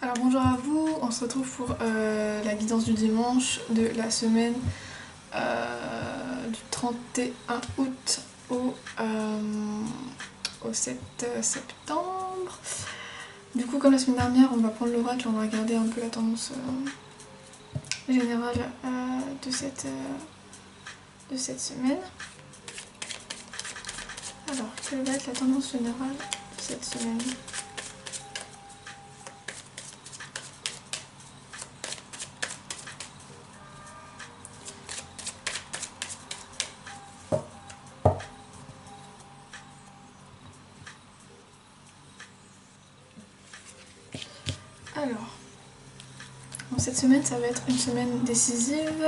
Alors bonjour à vous, on se retrouve pour la guidance du dimanche de la semaine du 31 août au 7 septembre. Du coup, comme la semaine dernière, on va prendre l'oracle, on va regarder un peu la tendance générale de cette semaine. Alors, quelle va être la tendance générale de cette semaine ? Alors, cette semaine, ça va être une semaine décisive,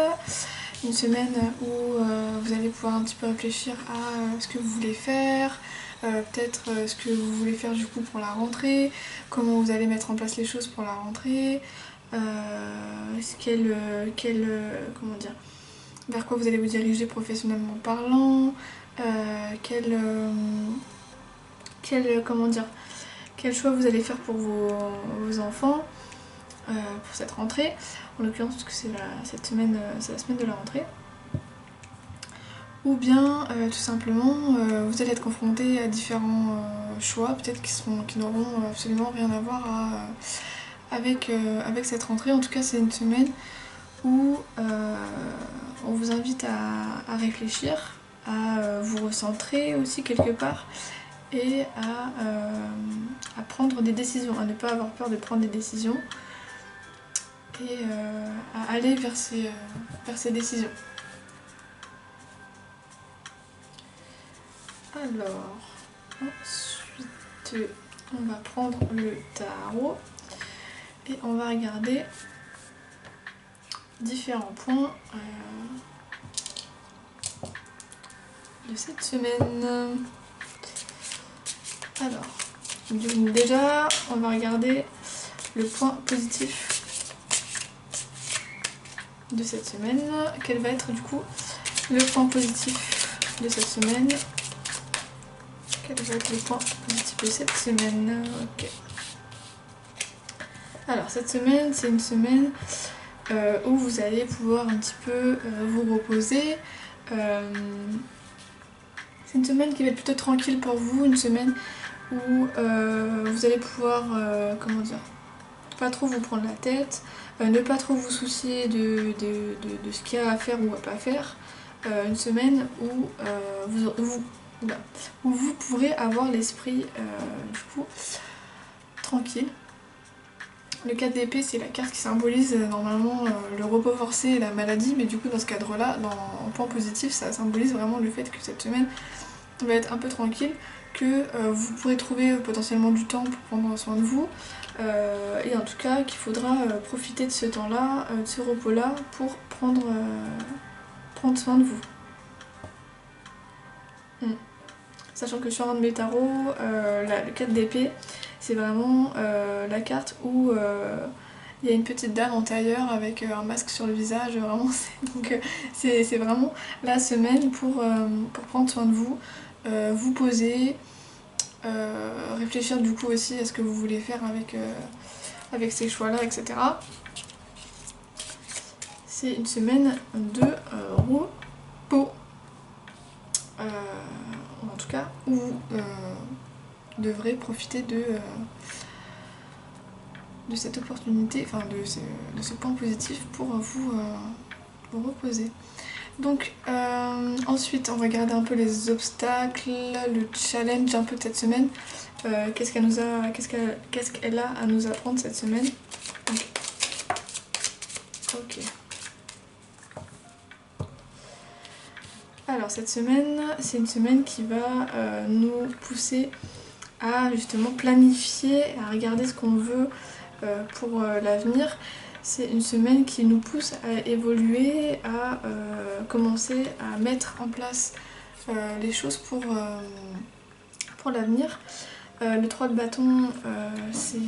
une semaine où vous allez pouvoir un petit peu réfléchir à ce que vous voulez faire, peut-être ce que vous voulez faire du coup pour la rentrée, comment vous allez mettre en place les choses pour la rentrée, comment dire, vers quoi vous allez vous diriger professionnellement parlant, comment dire, quel choix vous allez faire pour vos enfants. Pour cette rentrée, en l'occurrence parce que c'est cette semaine, c'est la semaine de la rentrée. Ou bien tout simplement vous allez être confronté à différents choix, peut-être qui n'auront absolument rien à voir avec cette rentrée. En tout cas, c'est une semaine où on vous invite à réfléchir, à vous recentrer aussi quelque part et à prendre des décisions, à ne pas avoir peur de prendre des décisions et à aller vers ces décisions. Alors, ensuite, on va prendre le tarot et on va regarder différents points de cette semaine. Alors, déjà, on va regarder le point positif de cette semaine. Quel va être du coup le point positif de cette semaine? Quel va être le point positif de cette semaine? Ok. Alors cette semaine, c'est une semaine où vous allez pouvoir un petit peu vous reposer. C'est une semaine qui va être plutôt tranquille pour vous, une semaine où vous allez pouvoir, pas trop vous prendre la tête, ne pas trop vous soucier de ce qu'il y a à faire ou à pas faire. Une semaine où vous pourrez avoir l'esprit du coup tranquille. Le 4 d'épée, c'est la carte qui symbolise normalement le repos forcé et la maladie, mais du coup dans ce cadre-là, en point positif, ça symbolise vraiment le fait que cette semaine va être un peu tranquille, que vous pourrez trouver potentiellement du temps pour prendre soin de vous, et en tout cas qu'il faudra profiter de ce temps-là, de ce repos-là, pour prendre soin de vous. Sachant que sur un de mes tarots, le 4 d'épée, c'est vraiment la carte où il y a une petite dame en tailleur avec un masque sur le visage, vraiment. Donc c'est vraiment la semaine pour prendre soin de vous, vous poser, réfléchir du coup aussi à ce que vous voulez faire avec ces choix-là, etc. C'est une semaine de repos. En tout cas, où vous devrez profiter de cette opportunité, enfin de ce point positif pour vous reposer. Donc ensuite on va regarder un peu les obstacles, le challenge un peu de cette semaine. Qu'est-ce qu'elle a à nous apprendre cette semaine. Ok. Alors cette semaine, c'est une semaine qui va nous pousser à justement planifier, à regarder ce qu'on veut pour l'avenir. C'est une semaine qui nous pousse à évoluer, à commencer à mettre en place les choses pour l'avenir. Le 3 de bâton, c'est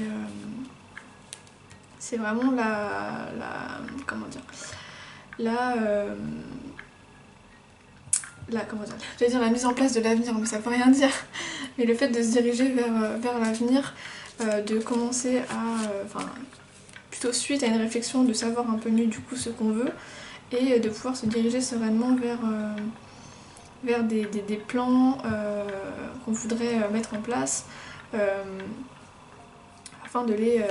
vraiment j'allais dire la mise en place de l'avenir, mais ça veut rien dire. Mais le fait de se diriger vers l'avenir, de commencer à... Enfin, plutôt suite à une réflexion, de savoir un peu mieux du coup ce qu'on veut et de pouvoir se diriger sereinement vers des plans qu'on voudrait mettre en place afin de les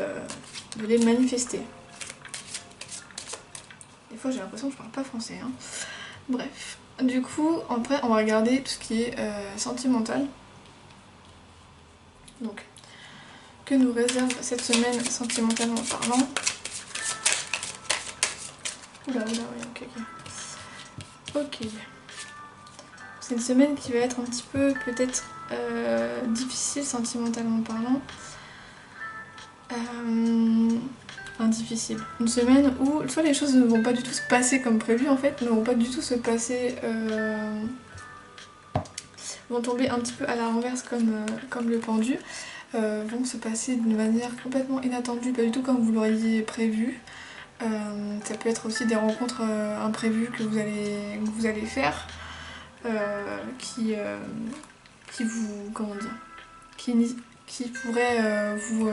manifester. Des fois j'ai l'impression que je parle pas français, hein. Bref. Du coup, après on va regarder tout ce qui est sentimental. Donc, que nous réserve cette semaine sentimentalement parlant. Oula, oui, ok. Ok. C'est une semaine qui va être un petit peu peut-être difficile sentimentalement parlant. Enfin, difficile. Une semaine où soit les choses ne vont pas du tout se passer comme prévu en fait, ne vont pas du tout se passer... vont tomber un petit peu à la renverse comme le pendu. Vont se passer d'une manière complètement inattendue, pas du tout comme vous l'auriez prévu. Ça peut être aussi des rencontres imprévues que vous allez faire qui vous... comment dire, qui pourraient vous...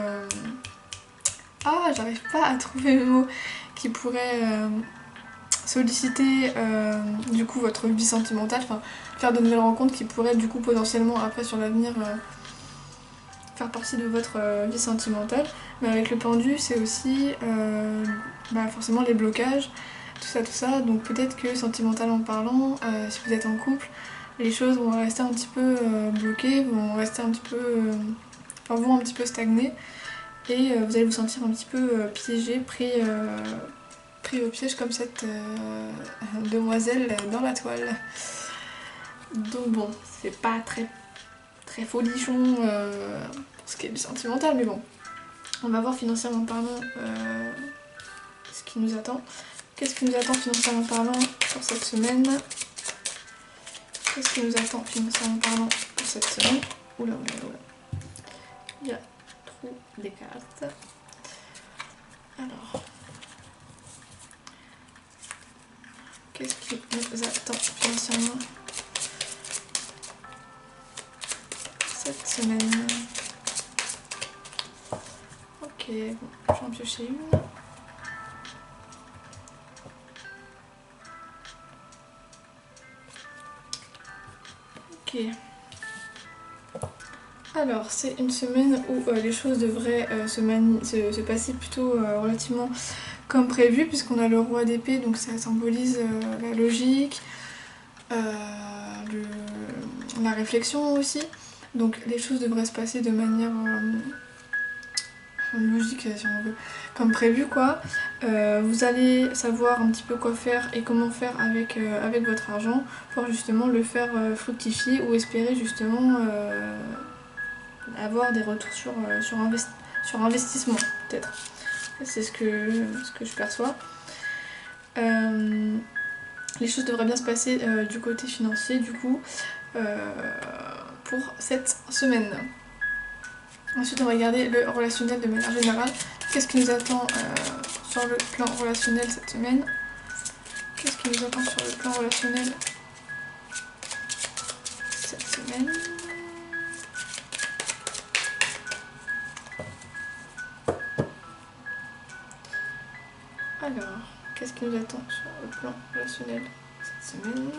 ah, j'arrive pas à trouver le mot, qui pourraient solliciter du coup votre vie sentimentale, enfin faire de nouvelles rencontres qui pourraient du coup potentiellement après sur l'avenir faire partie de votre vie sentimentale. Mais avec le pendu c'est aussi forcément les blocages, tout ça, donc peut-être que sentimentalement parlant, si vous êtes en couple, les choses vont rester un petit peu bloquées, vont rester un petit peu... vont un petit peu stagner et vous allez vous sentir un petit peu piégé, pris au piège comme cette demoiselle dans la toile. Donc bon, c'est pas très folichon pour ce qui est du sentimental, mais bon. On va voir financièrement parlant ce qui nous attend. Qu'est-ce qui nous attend financièrement parlant pour cette semaine? Qu'est-ce qui nous attend financièrement parlant pour cette semaine? Oula. Il y a trop des cartes. Alors... qu'est-ce qui nous attend financièrement cette semaine? Ok, bon, j'en piocher une. Ok. Alors, c'est une semaine où les choses devraient se passer plutôt relativement comme prévu, puisqu'on a le roi d'épée, donc ça symbolise la logique, la réflexion aussi. Donc les choses devraient se passer de manière logique, si on veut, comme prévu quoi. Vous allez savoir un petit peu quoi faire et comment faire avec votre argent pour justement le faire fructifier ou espérer justement avoir des retours sur investissement peut-être. C'est ce que je perçois. Les choses devraient bien se passer du côté financier du coup pour cette semaine. Ensuite on va regarder le relationnel de manière générale. Qu'est-ce qui nous attend sur le plan relationnel cette semaine? Qu'est-ce qui nous attend sur le plan relationnel cette semaine? Alors, qu'est-ce qui nous attend sur le plan relationnel cette semaine?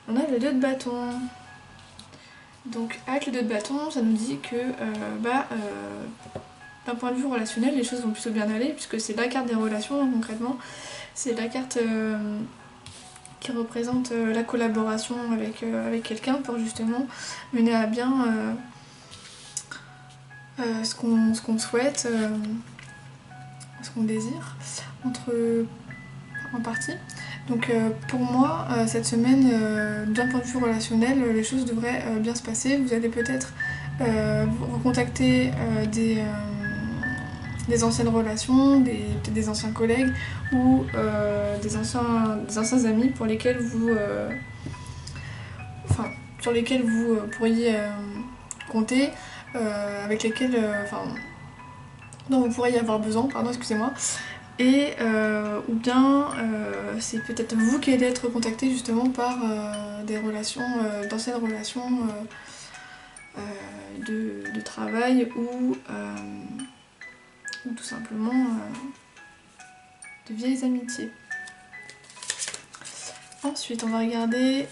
On a le 2 de bâton. Donc avec le 2 de bâton, ça nous dit que d'un point de vue relationnel, les choses vont plutôt bien aller, puisque c'est la carte des relations, hein, concrètement. C'est la carte qui représente la collaboration avec quelqu'un pour justement mener à bien ce qu'on souhaite, ce qu'on désire, en partie. Donc pour moi, cette semaine, d'un point de vue relationnel, les choses devraient bien se passer. Vous allez peut-être recontacter des anciennes relations, peut-être des anciens collègues ou des anciens amis pour lesquels sur lesquels vous pourriez compter, avec lesquels dont vous pourriez avoir besoin, excusez-moi. Et ou bien c'est peut-être vous qui allez être contacté justement par des relations, d'anciennes relations de travail ou tout simplement de vieilles amitiés. Ensuite, on va regarder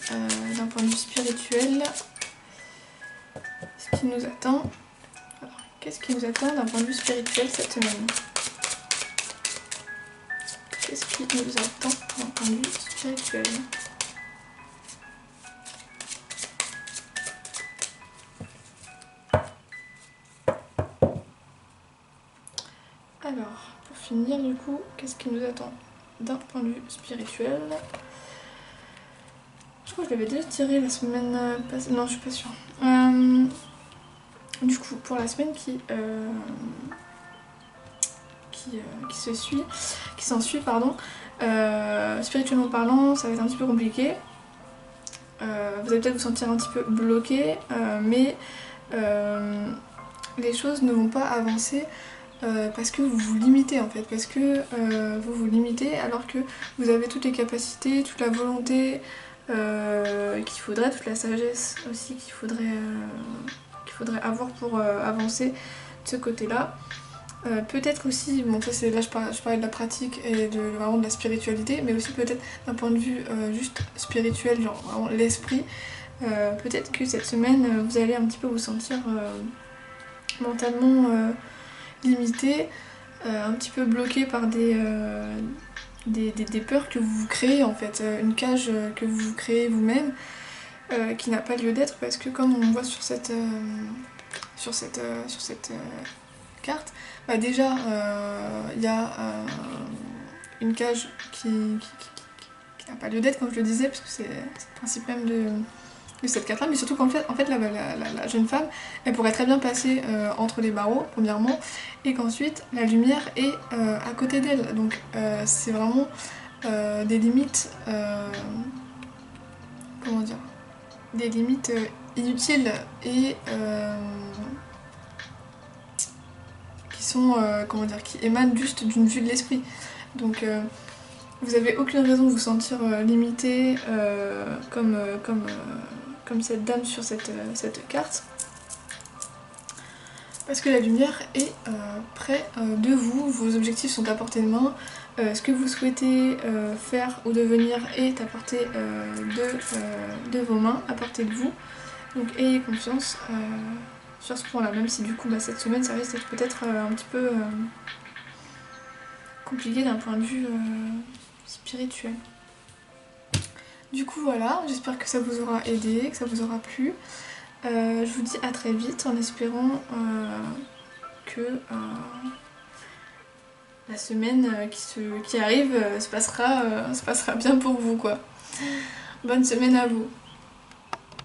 d'un point de vue spirituel ce qui nous attend. Alors, qu'est-ce qui nous attend d'un point de vue spirituel cette semaine? Qu'est-ce qui nous attend d'un point de vue spirituel? Alors, pour finir du coup, qu'est-ce qui nous attend d'un point de vue spirituel? Je crois que je l'avais déjà tiré la semaine passée, non je suis pas sûre. Du coup, pour la semaine qui s'ensuit, pardon, spirituellement parlant, ça va être un petit peu compliqué. Vous allez peut-être vous sentir un petit peu bloqué, mais les choses ne vont pas avancer parce que vous vous limitez en fait, parce que vous vous limitez alors que vous avez toutes les capacités, toute la volonté qu'il faudrait, toute la sagesse aussi qu'il faudrait avoir pour avancer de ce côté-là. Peut-être aussi, bon ça c'est là je parlais de la pratique et vraiment de la spiritualité, mais aussi peut-être d'un point de vue juste spirituel, genre vraiment l'esprit. Peut-être que cette semaine vous allez un petit peu vous sentir mentalement limité, un petit peu bloqué par des peurs que vous vous créez en fait, une cage que vous vous créez vous-même qui n'a pas lieu d'être, parce que comme on voit sur cette carte, bah déjà il y a une cage qui n'a pas lieu d'être comme je le disais, parce que c'est le principe même de cette carte là, mais surtout qu'en fait, la jeune femme elle pourrait très bien passer entre les barreaux premièrement, et qu'ensuite la lumière est à côté d'elle, donc c'est vraiment des limites comment dire, des limites inutiles et qui sont comment dire, qui émanent juste d'une vue de l'esprit. Donc vous avez aucune raison de vous sentir limité comme cette dame sur cette carte, parce que la lumière est près de vous, vos objectifs sont à portée de main, ce que vous souhaitez faire ou devenir est à portée de vos mains, à portée de vous. Donc ayez confiance sur ce point-là, même si du coup cette semaine ça risque d'être peut-être un petit peu compliqué d'un point de vue spirituel. Du coup voilà, j'espère que ça vous aura aidé, que ça vous aura plu. Je vous dis à très vite en espérant que la semaine qui arrive se passera bien pour vous quoi. Bonne semaine à vous.